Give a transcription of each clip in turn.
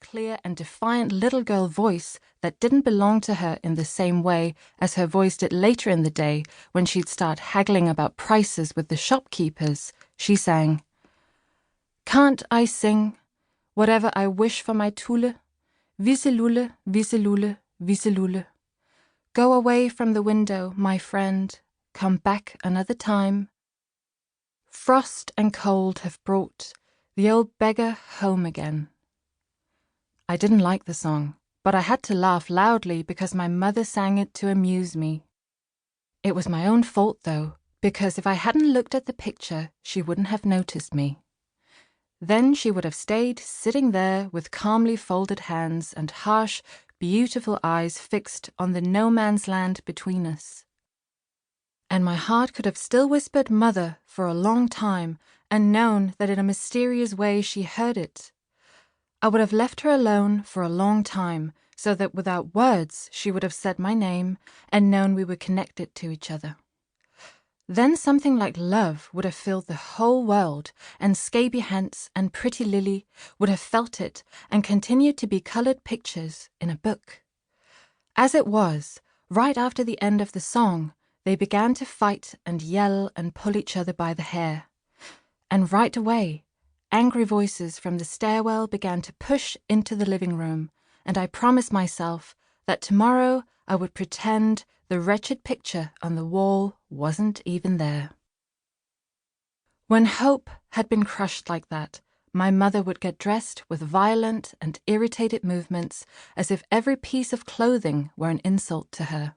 clear and defiant little girl voice that didn't belong to her in the same way as her voice did later in the day when she'd start haggling about prices with the shopkeepers, she sang, "Can't I sing whatever I wish for my Tulle? Wieselulle, wieselulle, wieselulle. Go away from the window, my friend, come back another time. Frost and cold have brought the old beggar home again." I didn't like the song, but I had to laugh loudly because my mother sang it to amuse me. It was my own fault, though, because if I hadn't looked at the picture, she wouldn't have noticed me. Then she would have stayed sitting there with calmly folded hands and harsh, beautiful eyes fixed on the no-man's land between us. And my heart could have still whispered "Mother" for a long time and known that in a mysterious way she heard it. I would have left her alone for a long time so that without words she would have said my name and known we were connected to each other. Then something like love would have filled the whole world, and Scaby Hans and Pretty Lily would have felt it and continued to be coloured pictures in a book. As it was, right after the end of the song, they began to fight and yell and pull each other by the hair. And right away, angry voices from the stairwell began to push into the living room, and I promised myself that tomorrow I would pretend the wretched picture on the wall wasn't even there. When hope had been crushed like that, my mother would get dressed with violent and irritated movements as if every piece of clothing were an insult to her.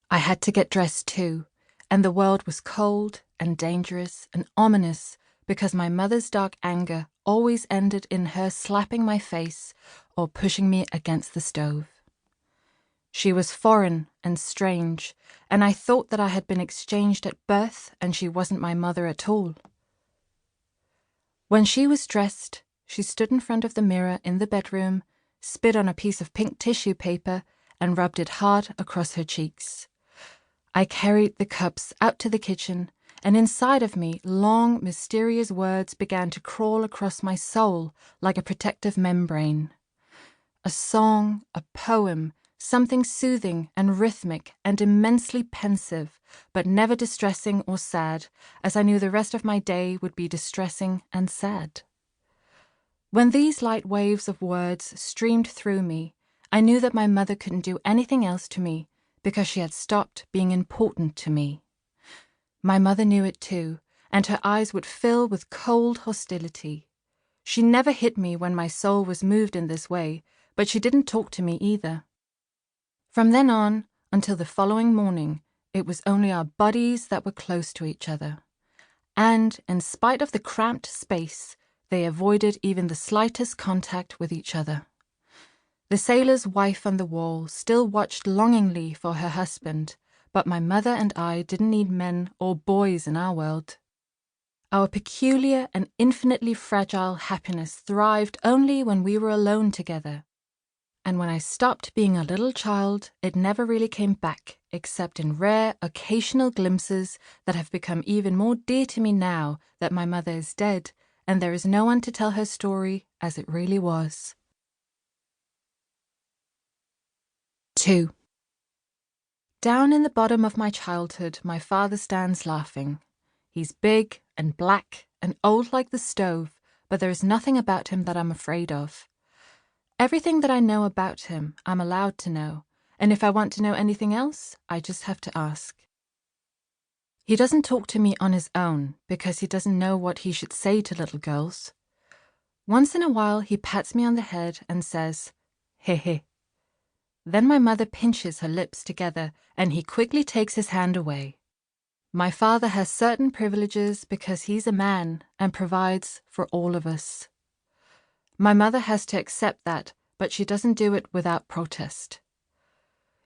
I had to get dressed too, and the world was cold and dangerous and ominous because my mother's dark anger always ended in her slapping my face or pushing me against the stove. She was foreign and strange, and I thought that I had been exchanged at birth and she wasn't my mother at all. When she was dressed, she stood in front of the mirror in the bedroom, spit on a piece of pink tissue paper, and rubbed it hard across her cheeks. I carried the cups out to the kitchen, and inside of me long, mysterious words began to crawl across my soul like a protective membrane. A song, a poem, something soothing and rhythmic and immensely pensive, but never distressing or sad, as I knew the rest of my day would be distressing and sad. When these light waves of words streamed through me, I knew that my mother couldn't do anything else to me because she had stopped being important to me. My mother knew it too, and her eyes would fill with cold hostility. She never hit me when my soul was moved in this way, but she didn't talk to me either. From then on, until the following morning, it was only our bodies that were close to each other. And, in spite of the cramped space, they avoided even the slightest contact with each other. The sailor's wife on the wall still watched longingly for her husband, but my mother and I didn't need men or boys in our world. Our peculiar and infinitely fragile happiness thrived only when we were alone together. And when I stopped being a little child, it never really came back, except in rare, occasional glimpses that have become even more dear to me now that my mother is dead, and there is no one to tell her story as it really was. 2. Down in the bottom of my childhood, my father stands laughing. He's big and black and old like the stove, but there is nothing about him that I'm afraid of. Everything that I know about him, I'm allowed to know, and if I want to know anything else, I just have to ask. He doesn't talk to me on his own because he doesn't know what he should say to little girls. Once in a while, he pats me on the head and says, "He he." Then my mother pinches her lips together and he quickly takes his hand away. My father has certain privileges because he's a man and provides for all of us. My mother has to accept that, but she doesn't do it without protest.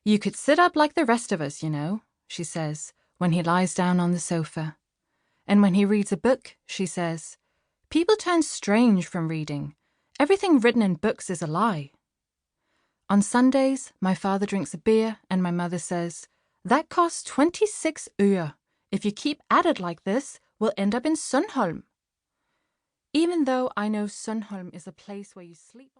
"You could sit up like the rest of us, you know," she says, when he lies down on the sofa. And when he reads a book, she says, "People turn strange from reading. Everything written in books is a lie." On Sundays, my father drinks a beer and my mother says, "That costs 26 øre. If you keep at it like this, we'll end up in Sundholm." Even though I know Sundholm is a place where you sleep on